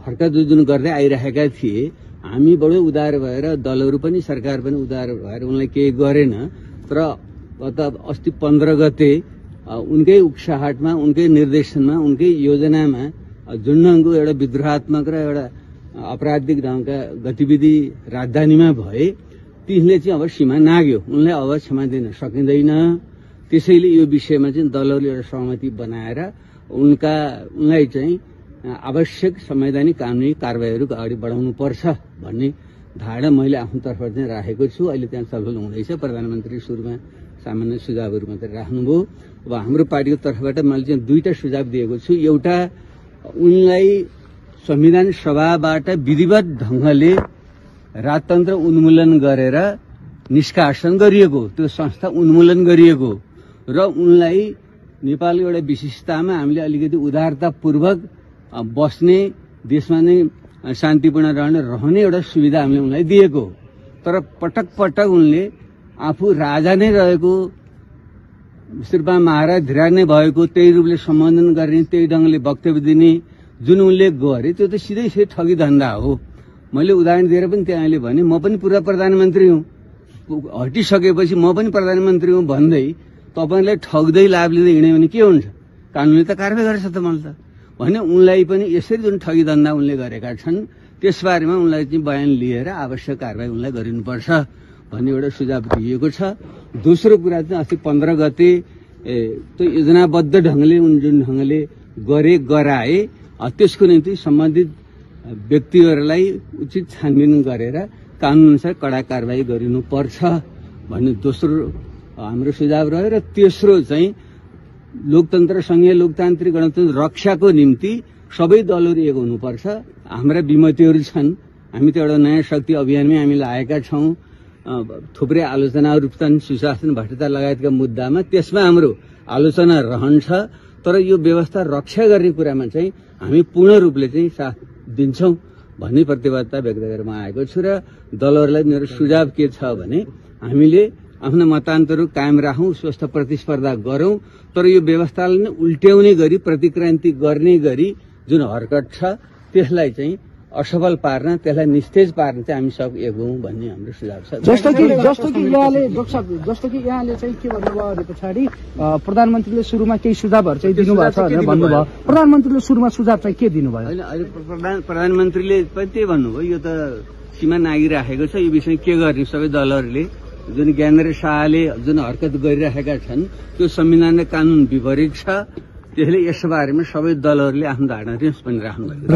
हरकत जुन गर्दै आइरहेका थिए हामी बडो उदार भएर दलहरू पनि सरकार पनि उदार भएर उनलाई केही गरेन। तर अस्ति 15 गते उनकै उक्साहटमा उनकै निर्देशनमा उनकै योजनामा जुन ढङ्गको एउटा विद्रोहात्मक र एउटा अपराधिक ढङ्गका गतिविधि राजधानीमा भए तिनले चाहिँ अब सीमा नाग्यो। उनलाई अब क्षमा दिन सकिँदैन। त्यसैले यो विषयमा चाहिँ दलहरूले एउटा सहमति बनाएर उनलाई चाहिँ आवश्यक संवैधानिक कानुनी कारबाहीहरू अगाडि बढाउनु पर्छ भन्ने धारणा मैले आफ्नो तर्फबाट चाहिँ राखेको छु। अहिले त्यहाँ छलफल हुँदैछ। प्रधानमन्त्री सुरुमा सामान्य सुझावहरू मात्रै राख्नुभयो। अब हाम्रो पार्टीको तर्फबाट मैले चाहिँ 2टा सुझाव दिएको छु। एउटा उनलाई संविधान सभाबाट विधिवत ढंगले राजतन्त्र उन्मूलन गरेर निष्कासन गरिएको, त्यो संस्था उन्मूलन गरिएको र उनलाई नेपालको एउटा विशिष्टतामा हामीले अलिकति उदारतापूर्वक बस्ने, देशमा नै शान्तिपूर्ण रहने एउटा सुविधा हामीले उनलाई दिएको। तर पटक पटक उनले आफू राजा नै रहेको, शेर्पा महाराज धिराज नै भएको, त्यही रूपले सम्बोधन गर्ने, त्यही ढंगले वक्तव्य दिने जुन उनले गरे त्यो त सिधै ठगी धन्दा हो। मैले उदाहरण दिएर पनि त्यहाँले भने म पनि पूर्व प्रधानमन्त्री हुँ, हटिसकेपछि म पनि प्रधानमन्त्री हुँ भन्दै तपाईलाई ठग्दै लाभ लिँदै हिँड्यो भने के हुन्छ? कानुनले त कारबाही गर्छ त मलाई त भने उनलाई पनि यसरी जुन ठगी धन्दा उनले गरेका छन् त्यसबारेमा उनलाई चाहिँ बयान लिएर आवश्यक कारबाही उनलाई गरिनुपर्छ भन्ने एउटा सुझाव दिएको छ। दोस्रो कुरा चाहिँ अस्ति 15 गते त्यो योजनाबद्ध ढंगले उन जुन ढंगले गराए त्यसको निम्ति सम्बन्धित व्यक्तिहरूलाई उचित छानबिन गरेर कानूनअनुसार कडा कारबाही गरिनुपर्छ भन्ने दोस्रो हाम्रो सुझाव रह्यो। र तेस्रो चाहिँ लोकतन्त्र, संघीय लोकतान्त्रिक गणतन्त्र रक्षाको निम्ति सबै दलहरू एक हुनुपर्छ। हाम्रा विमतिहरू छन्, हामी त एउटा नयाँ शक्ति अभियानमै हामी लागेका छौं। थुप्रै आलोचनाहरू छन् सुशासन भ्रष्टाचार लगायतका मुद्दामा, त्यसमा हाम्रो आलोचना रहन्छ। तर यो व्यवस्था रक्षा गर्ने कुरामा चाहिँ हामी पूर्ण रूपले चाहिँ साथ दिन्छौं भन्ने प्रतिबद्धता व्यक्त गरेर म आएको छु। र दलहरूलाई मेरो सुझाव के छ भने हामीले आफ्ना मतान्तरहरू कायम राखौं, स्वस्थ प्रतिस्पर्धा गरौं, तर यो व्यवस्थालाई नै उल्ट्याउने गरी प्रतिक्रान्ति गर्ने गरी जुन हरकत छ त्यसलाई चाहिँ असफल पार्न, त्यसलाई निस्तेज पार्न चाहिँ हामी सब एक हौं भन्ने हाम्रो सुझाव छ। जस्तो कि यहाँले चाहिँ के भन्नुभयो भने पछाडि प्रधानमन्त्रीले सुरुमा केही सुझावहरू चाहिँ दिनुभएको छ भनेर भन्नुभयो। प्रधानमन्त्रीले सुरुमा सुझाव चाहिँ के दिनुभयो? होइन, अहिले प्रधानमन्त्रीले पनि त्यही भन्नुभयो, यो त सीमा नागिराखेको छ, यो विषय के गर्ने? सबै दलहरूले जुन ज्ञानेन्द्र शाहले जुन हरकत गरिरहेका छन् त्यो संविधान र कानून विपरीत छ। त्यसले यस बारेमा सबै दलहरूले आफ्नो धारणा पनि राख्नुभयो।